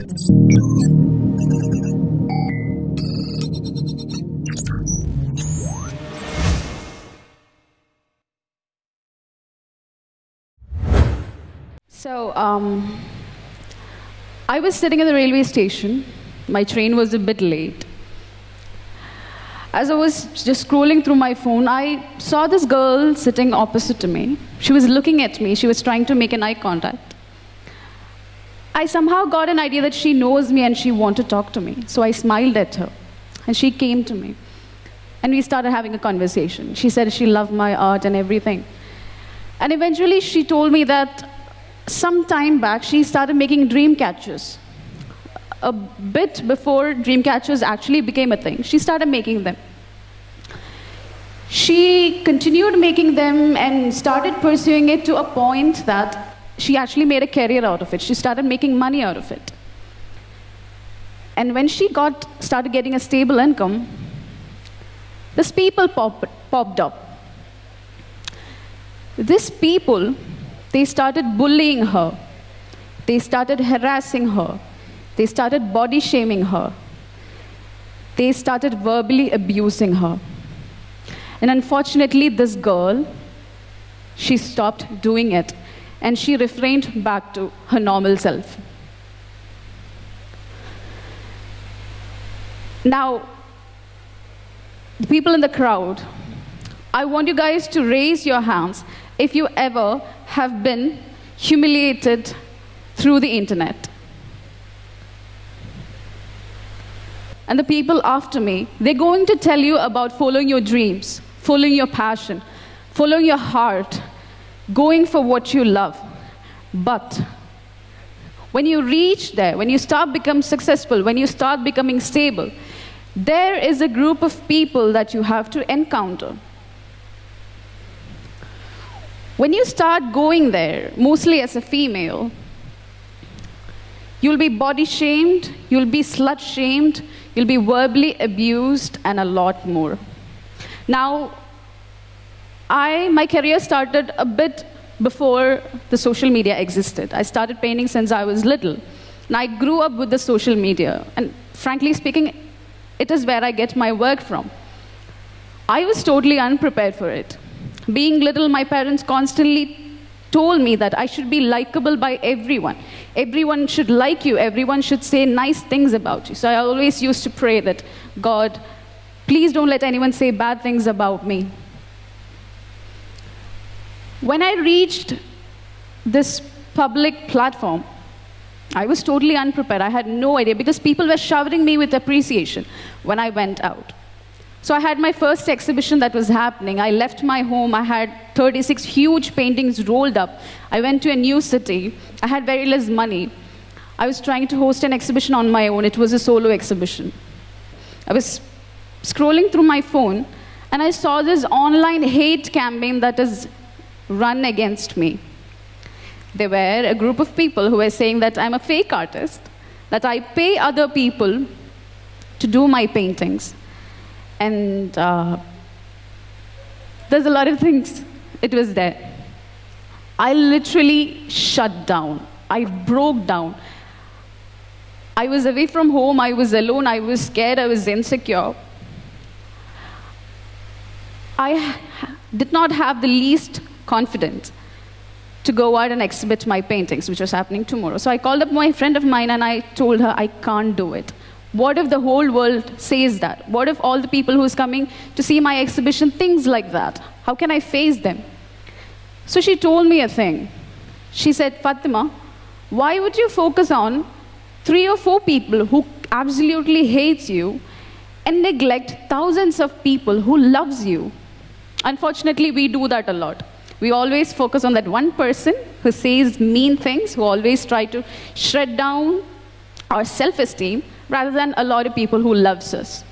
So, I was sitting in the railway station. My train was a bit late. As I was just scrolling through my phone, I saw this girl sitting opposite to me. She was looking at me. She was trying to make an eye contact. I somehow got an idea that she knows me and she wanted to talk to me. So I smiled at her, and she came to me. And we started having a conversation. She said she loved my art and everything. And eventually she told me that some time back, she started making dream catchers. A bit before dream catchers actually became a thing, she started making them. She continued making them and started pursuing it to a point that she actually made a career out of it. She started making money out of it. And when she started getting a stable income, these people popped up. These people, they started bullying her. They started harassing her. They started body shaming her. They started verbally abusing her. And unfortunately, this girl, she stopped doing it. And she refrained back to her normal self. Now, the people in the crowd, I want you guys to raise your hands if you ever have been humiliated through the internet. And the people after me, they're going to tell you about following your dreams, following your passion, following your heart, going for what you love. But when you reach there, when you start becoming successful, when you start becoming stable, there is a group of people that you have to encounter. When you start going there, mostly as a female, you'll be body shamed, you'll be slut shamed, you'll be verbally abused, and a lot more. Now, my career started a bit before the social media existed. I started painting since I was little. And I grew up with the social media. And frankly speaking, it is where I get my work from. I was totally unprepared for it. Being little, my parents constantly told me that I should be likable by everyone. Everyone should like you. Everyone should say nice things about you. So I always used to pray that, God, please don't let anyone say bad things about me. When I reached this public platform, I was totally unprepared. I had no idea because people were showering me with appreciation when I went out. So I had my first exhibition that was happening. I left my home. I had 36 huge paintings rolled up. I went to a new city. I had very less money. I was trying to host an exhibition on my own. It was a solo exhibition. I was scrolling through my phone, and I saw this online hate campaign that is run against me. There were a group of people who were saying that I'm a fake artist, that I pay other people to do my paintings. And there's a lot of things. It was there. I literally shut down. I broke down. I was away from home. I was alone. I was scared. I was insecure. I did not have the least confidence to go out and exhibit my paintings, which was happening tomorrow. So I called up my friend of mine and I told her, I can't do it. What if the whole world says that? What if all the people who's coming to see my exhibition, things like that? How can I face them? So she told me a thing. She said, Fatima, why would you focus on 3 or 4 people who absolutely hates you and neglect thousands of people who loves you? Unfortunately, we do that a lot. We always focus on that one person who says mean things, who always try to shred down our self-esteem, rather than a lot of people who loves us.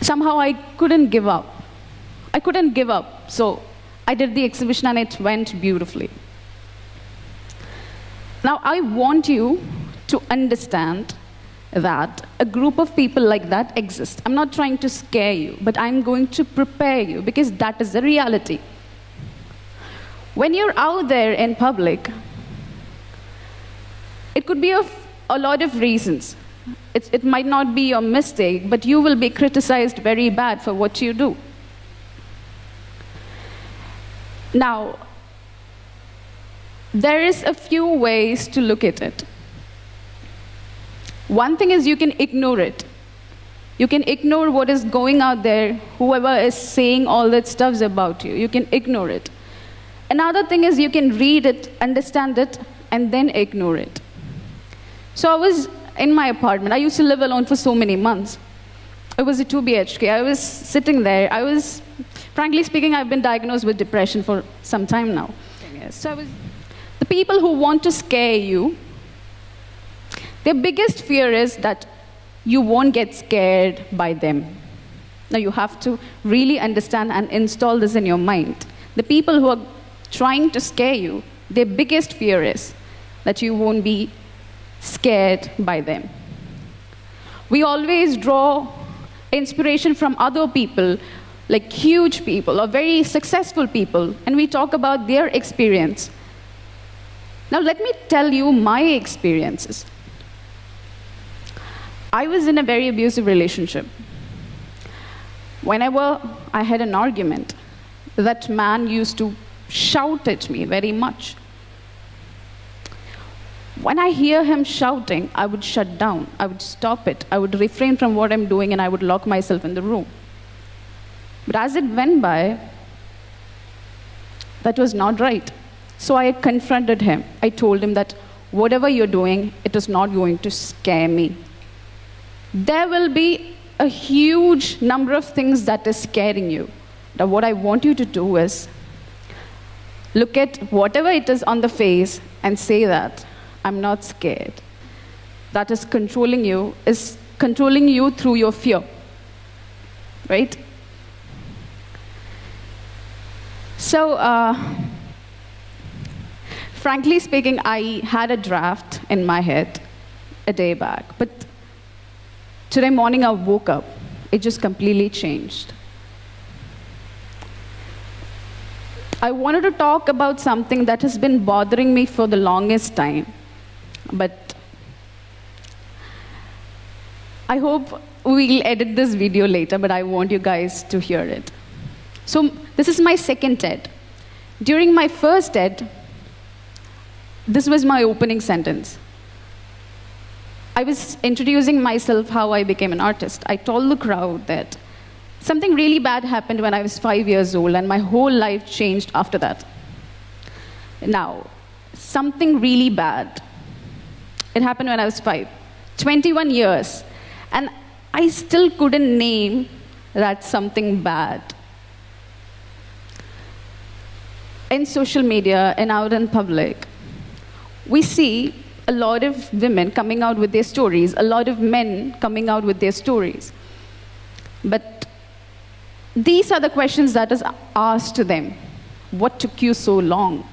Somehow I couldn't give up. I couldn't give up. So I did the exhibition and it went beautifully. Now I want you to understand that a group of people like that exists. I'm not trying to scare you, but I'm going to prepare you because that is the reality. When you're out there in public, It could be a lot of reasons. It might not be your mistake, but you will be criticized very bad for what you do. Now, there is a few ways to look at it. One thing is you can ignore it. You can ignore what is going out there, whoever is saying all that stuff about you. You can ignore it. Another thing is you can read it, understand it, and then ignore it. So I was in my apartment. I used to live alone for so many months. It was a 2 BHK. I was sitting there. Frankly speaking, I've been diagnosed with depression for some time now. So the people who want to scare you, their biggest fear is that you won't get scared by them. Now you have to really understand and install this in your mind. The people who are trying to scare you, their biggest fear is that you won't be scared by them. We always draw inspiration from other people, like huge people or very successful people, and we talk about their experience. Now let me tell you my experiences. I was in a very abusive relationship. Whenever I had an argument, that man used to shout at me very much. When I hear him shouting, I would shut down. I would stop it. I would refrain from what I'm doing, and I would lock myself in the room. But as it went by, that was not right. So I confronted him. I told him that whatever you're doing, it is not going to scare me. There will be a huge number of things that is scaring you. Now what I want you to do is look at whatever it is on the face and say that I'm not scared. That is controlling you through your fear, right? So, frankly speaking, I had a draft in my head a day back, but today morning I woke up, it just completely changed. I wanted to talk about something that has been bothering me for the longest time, but I hope we'll edit this video later, but I want you guys to hear it. So this is my second TED. During my first TED, this was my opening sentence. I was introducing myself, how I became an artist. I told the crowd that something really bad happened when I was 5 years old, and my whole life changed after that. Now, something really bad. It happened when I was 5, 21 years, and I still couldn't name that something bad. In social media and out in public, we see a lot of women coming out with their stories, a lot of men coming out with their stories. But these are the questions that is asked to them. What took you so long?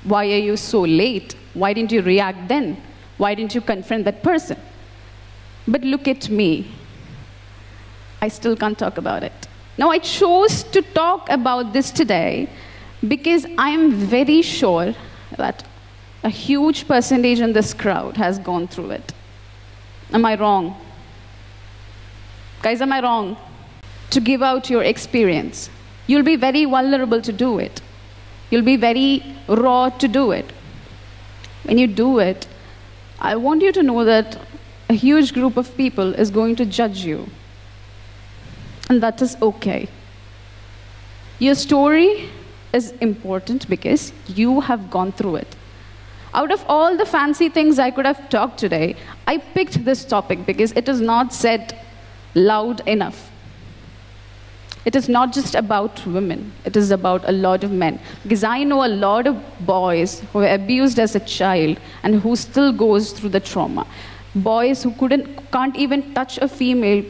Why are you so late? Why didn't you react then? Why didn't you confront that person? But look at me. I still can't talk about it. Now, I chose to talk about this today because I'm very sure that a huge percentage in this crowd has gone through it. Am I wrong? Guys, am I wrong? To give out your experience. You'll be very vulnerable to do it. You'll be very raw to do it. When you do it, I want you to know that a huge group of people is going to judge you. And that is okay. Your story is important because you have gone through it. Out of all the fancy things I could have talked today, I picked this topic because it is not said loud enough. It is not just about women, it is about a lot of men. Because I know a lot of boys who were abused as a child and who still goes through the trauma. Boys who can't even touch a female,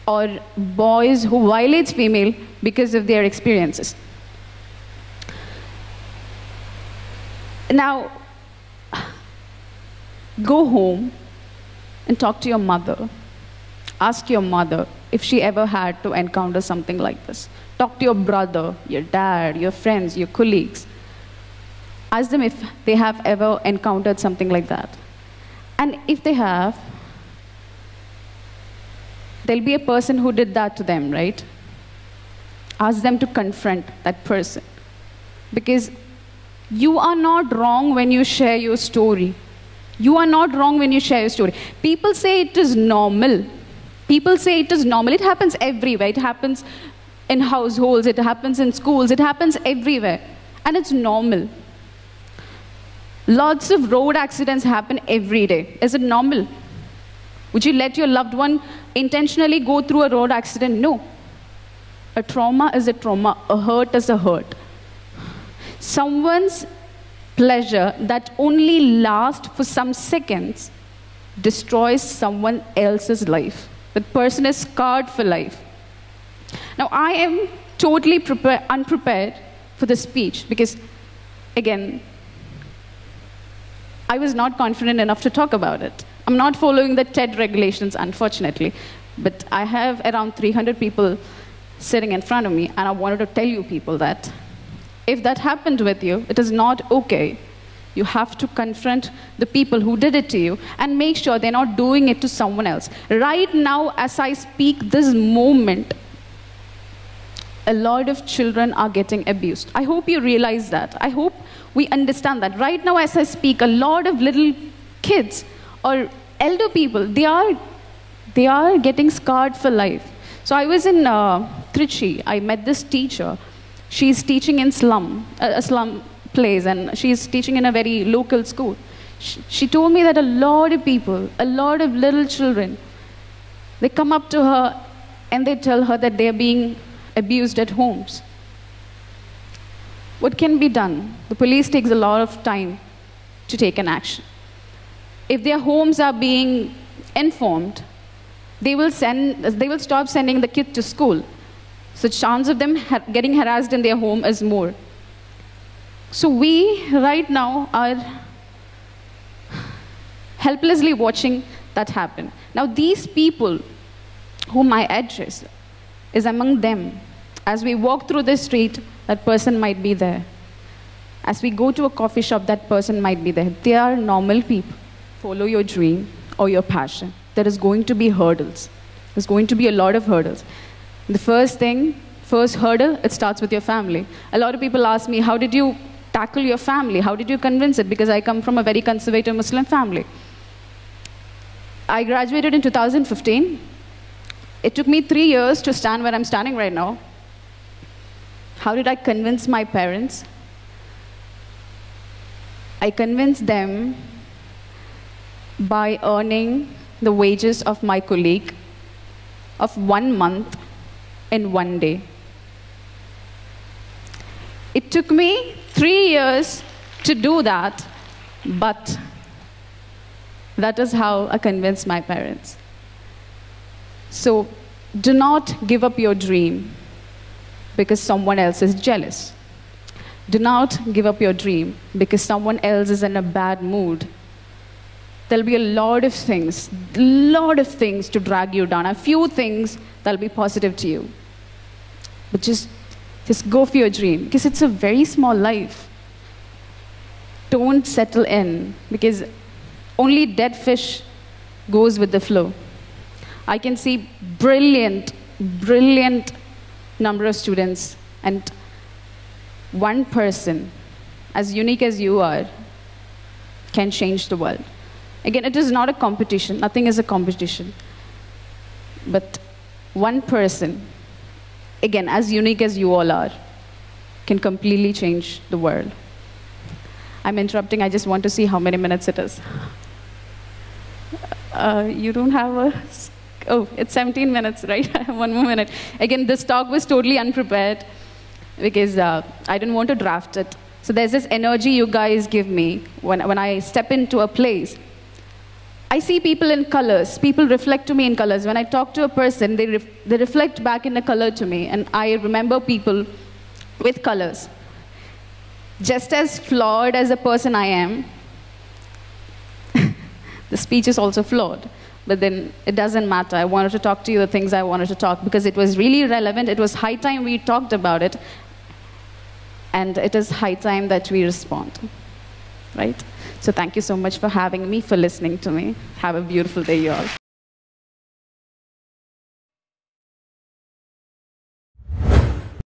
or boys who violate female because of their experiences. Now, go home and talk to your mother. Ask your mother if she ever had to encounter something like this. Talk to your brother, your dad, your friends, your colleagues. Ask them if they have ever encountered something like that. And if they have, there'll be a person who did that to them, right? Ask them to confront that person. Because you are not wrong when you share your story. You are not wrong when you share your story. People say it is normal. People say it is normal. It happens everywhere. It happens in households. It happens in schools. It happens everywhere. And it's normal. Lots of road accidents happen every day. Is it normal? Would you let your loved one intentionally go through a road accident? No. A trauma is a trauma. A hurt is a hurt. Someone's pleasure that only lasts for some seconds destroys someone else's life. That person is scarred for life. Now, I am totally unprepared for this speech because, again, I was not confident enough to talk about it. I'm not following the TED regulations, unfortunately, but I have around 300 people sitting in front of me, and I wanted to tell you people that if that happened with you, it is not okay. You have to confront the people who did it to you and make sure they're not doing it to someone else. Right now, as I speak this moment, a lot of children are getting abused. I hope you realize that. I hope we understand that. Right now, as I speak, a lot of little kids or elder people, they are getting scarred for life. So I was in Trichy. I met this teacher. She's teaching in a slum place, and she's teaching in a very local school. She told me that a lot of people, a lot of little children, they come up to her and they tell her that they're being abused at homes. What can be done? The police takes a lot of time to take an action. If their homes are being informed, they will stop sending the kid to school. So the chance of them getting harassed in their home is more. So we, right now, are helplessly watching that happen. Now, these people whom I address is among them. As we walk through the street, that person might be there. As we go to a coffee shop, that person might be there. They are normal people. Follow your dream or your passion. There is going to be hurdles. There's going to be a lot of hurdles. The first hurdle, it starts with your family. A lot of people ask me, how did you tackle your family? How did you convince it? Because I come from a very conservative Muslim family. I graduated in 2015. It took me 3 years to stand where I'm standing right now. How did I convince my parents? I convinced them by earning the wages of my colleague of 1 month in 1 day. It took me 3 years to do that, but that is how I convinced my parents. So do not give up your dream because someone else is jealous. Do not give up your dream because someone else is in a bad mood. There'll be a lot of things to drag you down, a few things that'll be positive to you. But just go for your dream, because it's a very small life. Don't settle in, because only dead fish goes with the flow. I can see brilliant number of students, and one person, as unique as you are, can change the world. Again, it is not a competition. Nothing is a competition. But one person, again, as unique as you all are, can completely change the world. I'm interrupting. I just want to see how many minutes it is. You don't have a... Oh, it's 17 minutes, right? I have 1 more minute. Again, this talk was totally unprepared because I didn't want to draft it. So there's this energy you guys give me when I step into a place. I see people in colors. People reflect to me in colors. When I talk to a person, they reflect back in a color to me. And I remember people with colors. Just as flawed as a person I am, the speech is also flawed. But then it doesn't matter. I wanted to talk to you the things I wanted to talk because it was really relevant. It was high time we talked about it. And it is high time that we respond. Right? So thank you so much for having me, for listening to me. Have a beautiful day, you all.